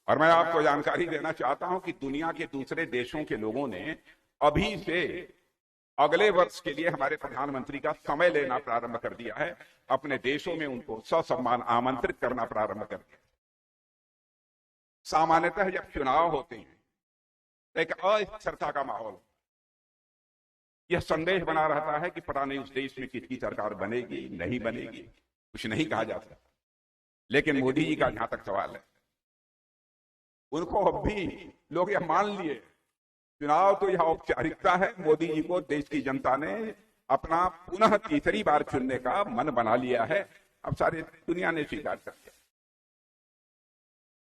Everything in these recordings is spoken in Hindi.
और मैं आपको जानकारी देना चाहता हूं कि दुनिया के दूसरे देशों के लोगों ने अभी से अगले वर्ष के लिए हमारे प्रधानमंत्री का समय लेना प्रारंभ कर दिया है। अपने देशों में उनको ससम्मान आमंत्रित करना प्रारंभ कर दिया। सामान्यतः जब चुनाव होते हैं तो एक अस्थिरता का माहौल, यह संदेश बना रहता है कि पता नहीं उस देश में किसकी सरकार बनेगी नहीं बनेगी, कुछ नहीं कहा जा सकता। लेकिन मोदी जी का जहां तक सवाल है, उनको अब भी लोग यह मान लिए चुनाव तो यह औपचारिकता है। मोदी जी को देश की जनता ने अपना पुनः तीसरी बार चुनने का मन बना लिया है। अब सारी दुनिया ने स्वीकार कर लिया।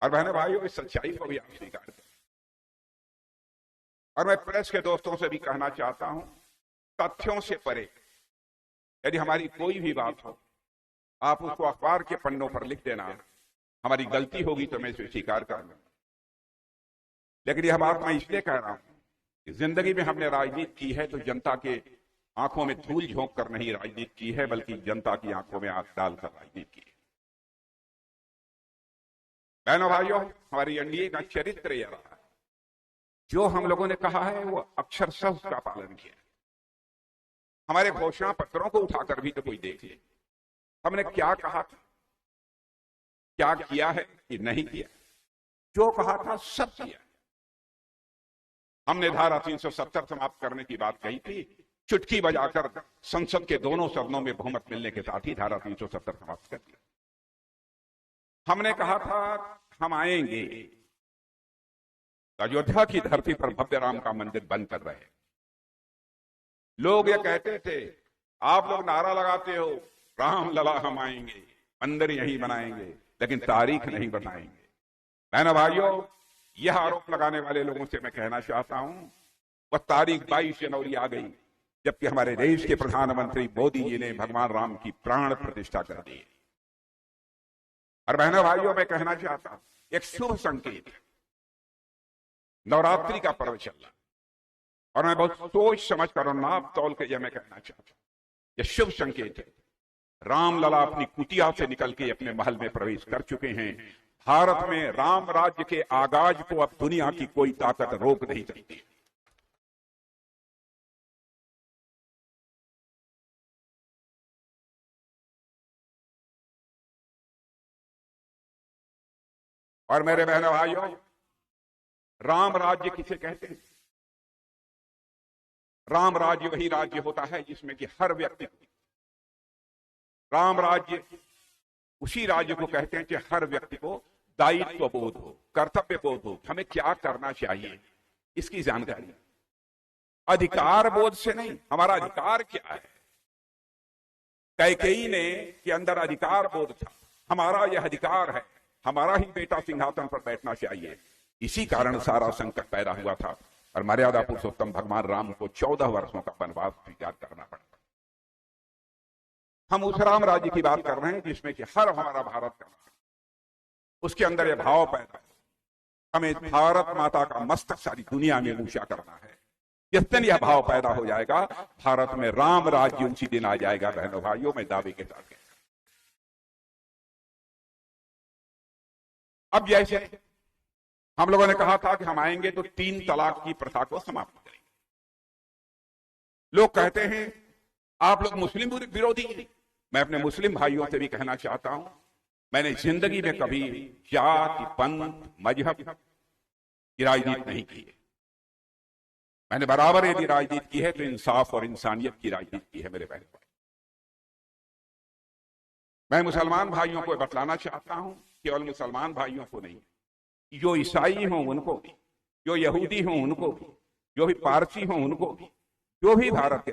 और बहनों भाइयों, इस सच्चाई को भी आप स्वीकार करें। और मैं प्रेस के दोस्तों से भी कहना चाहता हूं, तथ्यों से परे यदि हमारी कोई भी बात हो, आप उसको अखबार के पन्नों पर लिख देना। हमारी गलती होगी तो मैं इसे स्वीकार कर लूंगा। लेकिन यह बात मैं इसलिए कह रहा हूं कि जिंदगी में हमने राजनीति की है तो जनता के आंखों में धूल झोंक कर नहीं राजनीति की है, बल्कि जनता की आंखों में आंख डालकर राजनीति की है। बहनों भाइयों, हमारी एनडीए का चरित्र यह रहा है, जो हम लोगों ने कहा है वो अक्षरशः उसका पालन किया। हमारे घोषणा पत्रों को उठाकर भी तो कोई देख ले, हमने क्या कहा था, क्या किया है कि नहीं किया। जो कहा था सब किया। हमने धारा 370 समाप्त करने की बात कही थी, चुटकी बजाकर संसद के दोनों सदनों में बहुमत मिलने के साथ ही धारा 370 समाप्त कर दिया। हमने कहा था हम आएंगे, अयोध्या की धरती पर भव्य राम का मंदिर बंद कर रहे। लोग ये कहते थे, आप लोग नारा लगाते हो राम लला हम आएंगे, मंदिर यहीं बनाएंगे, लेकिन तारीख नहीं बनाएंगे। बहनों भाइयों, यह आरोप लगाने वाले लोगों से मैं कहना चाहता हूं, वह तारीख 22 जनवरी आ गई जबकि हमारे देश के प्रधानमंत्री मोदी जी ने भगवान राम की प्राण प्रतिष्ठा कर दी। और बहनों भाइयों, मैं कहना चाहता हूं, एक शुभ संकेत, नवरात्रि का पर्व चल रहा, और मैं बहुत सोच समझ कर और नाप तौल के यह मैं कहना चाहता हूं, यह शुभ संकेत है। राम लला अपनी कुटिया से निकल के अपने महल में प्रवेश कर चुके हैं। भारत में राम राज्य के आगाज को अब दुनिया की कोई ताकत रोक नहीं सकती। और मेरे बहनों भाइयों, राम राज्य किसे कहते हैं? राम राज्य वही राज्य होता है जिसमें कि हर व्यक्ति, राम राज्य उसी राज्य को कहते हैं कि हर व्यक्ति को दायित्व बोध हो, कर्तव्य बोध हो, हमें क्या करना चाहिए इसकी जानकारी। अधिकार बोध से नहीं, हमारा अधिकार क्या है। कैकेयी ने के अंदर अधिकार बोध था, हमारा यह अधिकार है, हमारा ही बेटा सिंहासन पर बैठना चाहिए। इसी कारण सारा संकट पैदा हुआ था और मर्यादा पुरुषोत्तम भगवान राम को 14 वर्षों का वनवास स्वीकार करना पड़ा। हम उस राम राज्य की बात कर रहे हैं जिसमें कि हर हमारा भारत का, उसके अंदर यह भाव पैदा है, हमें भारत माता का मस्तक सारी दुनिया में ऊंचा करना है। जिस दिन यह भाव पैदा हो जाएगा, भारत में राम राज्य उसी दिन आ जाएगा। बहनों भाइयों, मैं दावे के साथ कहता हूं। अब जैसे हम लोगों ने कहा था कि हम आएंगे तो 3 तलाक की प्रथा को समाप्त करेंगे। लोग कहते हैं आप लोग मुस्लिम विरोधी हैं। मैं अपने मुस्लिम भाइयों से भी कहना चाहता हूं, मैंने जिंदगी में कभी जाति, पंथ, मजहब की राजनीति नहीं की है। मैंने बराबर यदि राजनीति की है तो इंसाफ और इंसानियत की राजनीति की है। मेरे बहन भाई, मैं मुसलमान भाइयों को बतलाना चाहता हूं, केवल मुसलमान भाइयों को नहीं, जो ईसाई हों उनको भी, जो यहूदी हों उनको भी, जो भी पारसी हों उनको भी, जो भी भारत के,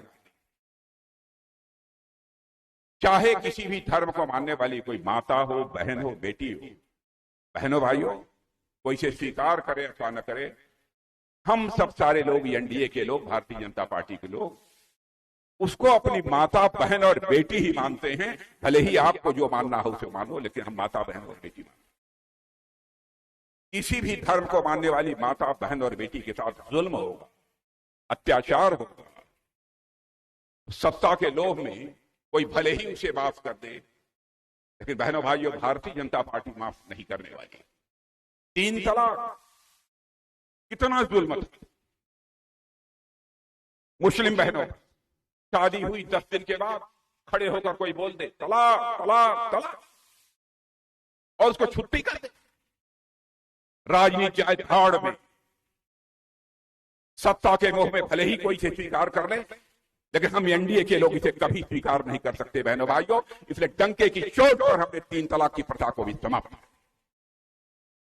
चाहे किसी भी धर्म को मानने वाली कोई माता हो, बहन हो, बेटी हो, बहनों भाइयों, कोई इसे स्वीकार करे अथवा न करे, हम सब सारे लोग, एनडीए के लोग, भारतीय जनता पार्टी के लोग, उसको अपनी माता, बहन और बेटी ही मानते हैं। भले ही आपको जो मानना हो उसे मानो, लेकिन हम माता, बहन और बेटी मानते। किसी भी धर्म को मानने वाली माता, बहन और बेटी के साथ जुल्म होगा, अत्याचार होगा। सत्ता के लोभ में कोई भले ही उसे माफ कर दे, लेकिन बहनों भाइयों, भारतीय जनता पार्टी माफ नहीं करने वाली। तीन तलाक कितना जुल्म था। मुस्लिम बहनों, शादी हुई 10 दिन के बाद खड़े होकर कोई बोल दे तलाक तलाक तलाक और उसको छुट्टी कर दे। राजनीति आए भाड़ में, सत्ता के मोह में भले ही कोई इसे स्वीकार कर ले, लेकिन हम एनडीए के लोग इसे कभी स्वीकार नहीं कर सकते बहनों भाइयों। इसलिए डंके की चोट पर हमने 3 तलाक की प्रथा को भी समाप्त किया।